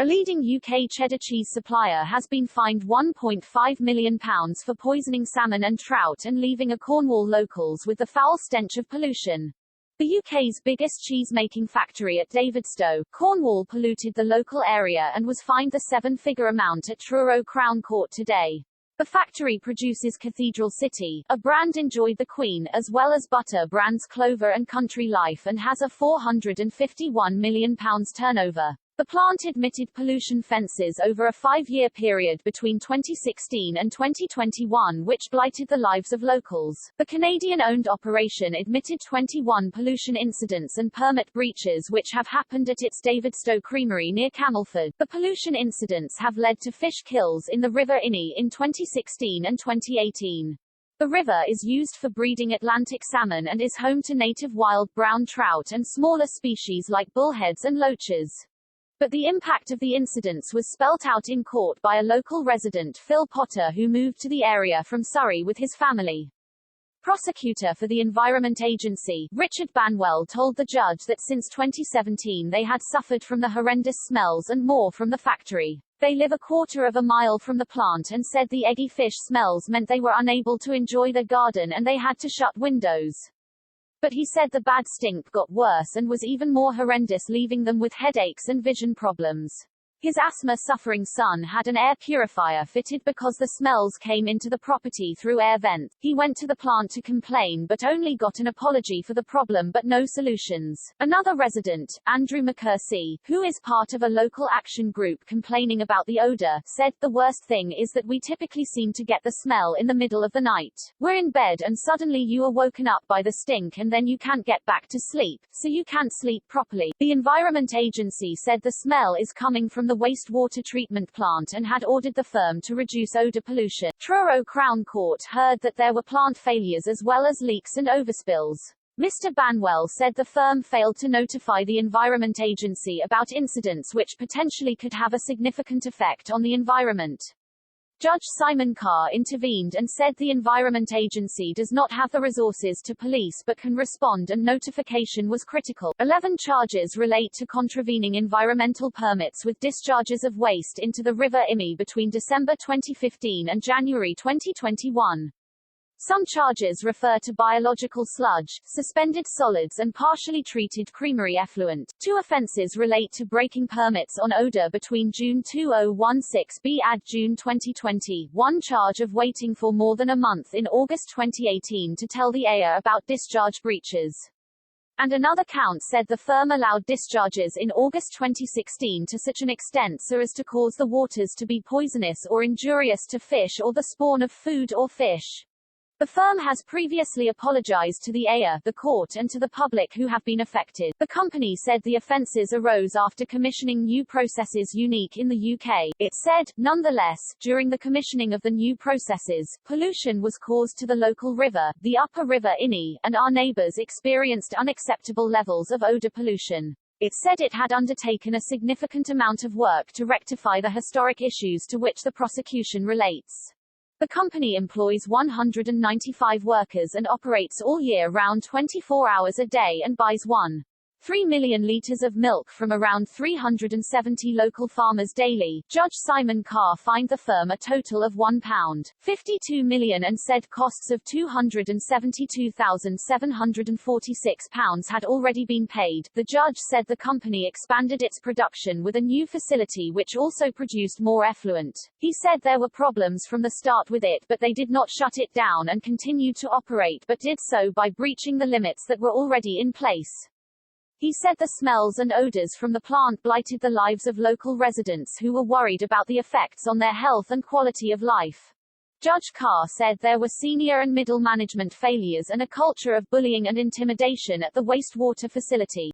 A leading UK cheddar cheese supplier has been fined £1.5 million for poisoning salmon and trout and leaving Cornwall locals with the foul stench of pollution. The UK's biggest cheese-making factory at Davidstow, Cornwall polluted the local area and was fined the seven-figure amount at Truro Crown Court today. The factory produces Cathedral City, a brand enjoyed the Queen, as well as butter brands Clover and Country Life, and has a £451 million turnover. The plant admitted pollution fences over a 5-year period between 2016 and 2021 which blighted the lives of locals. The Canadian-owned operation admitted 21 pollution incidents and permit breaches which have happened at its Davidstow creamery near Camelford. The pollution incidents have led to fish kills in the River Inny in 2016 and 2018. The river is used for breeding Atlantic salmon and is home to native wild brown trout and smaller species like bullheads and loaches. But the impact of the incidents was spelt out in court by a local resident, Phil Potter, who moved to the area from Surrey with his family. Prosecutor for the Environment Agency, Richard Banwell, told the judge that since 2017 they had suffered from the horrendous smells and more from the factory. They live a quarter of a mile from the plant and said the eggy fish smells meant they were unable to enjoy their garden and they had to shut windows. But he said the bad stink got worse and was even more horrendous, leaving them with headaches and vision problems. His asthma-suffering son had an air purifier fitted because the smells came into the property through air vents. He went to the plant to complain but only got an apology for the problem but no solutions. Another resident, Andrew McCursey, who is part of a local action group complaining about the odor, said, "The worst thing is that we typically seem to get the smell in the middle of the night. We're in bed and suddenly you are woken up by the stink and then you can't get back to sleep, so you can't sleep properly." The Environment Agency said the smell is coming from the wastewater treatment plant and had ordered the firm to reduce odor pollution. Truro Crown Court heard that there were plant failures as well as leaks and overspills. Mr. Banwell said the firm failed to notify the Environment Agency about incidents which potentially could have a significant effect on the environment. Judge Simon Carr intervened and said the Environment Agency does not have the resources to police but can respond, and notification was critical. 11 charges relate to contravening environmental permits with discharges of waste into the River Inny between December 2015 and January 2021. Some charges refer to biological sludge, suspended solids and partially treated creamery effluent. 2 offences relate to breaking permits on odour between June 2016 and June 2020. 1 charge of waiting for more than a month in August 2018 to tell the AIA about discharge breaches. And another count said the firm allowed discharges in August 2016 to such an extent so as to cause the waters to be poisonous or injurious to fish or the spawn of food or fish. The firm has previously apologized to the AIA, the court and to the public who have been affected. The company said the offences arose after commissioning new processes unique in the UK. It said, nonetheless, during the commissioning of the new processes, pollution was caused to the local river, the Upper River Inny, and our neighbours experienced unacceptable levels of odour pollution. It said it had undertaken a significant amount of work to rectify the historic issues to which the prosecution relates. The company employs 195 workers and operates all year round 24 hours a day and buys 1.5 million litres of milk from around 370 local farmers daily. Judge Simon Carr fined the firm a total of £1.52 million and said costs of £272,746 had already been paid. The judge said the company expanded its production with a new facility which also produced more effluent. He said there were problems from the start with it, but they did not shut it down and continued to operate, but did so by breaching the limits that were already in place. He said the smells and odors from the plant blighted the lives of local residents who were worried about the effects on their health and quality of life. Judge Carr said there were senior and middle management failures and a culture of bullying and intimidation at the wastewater facility.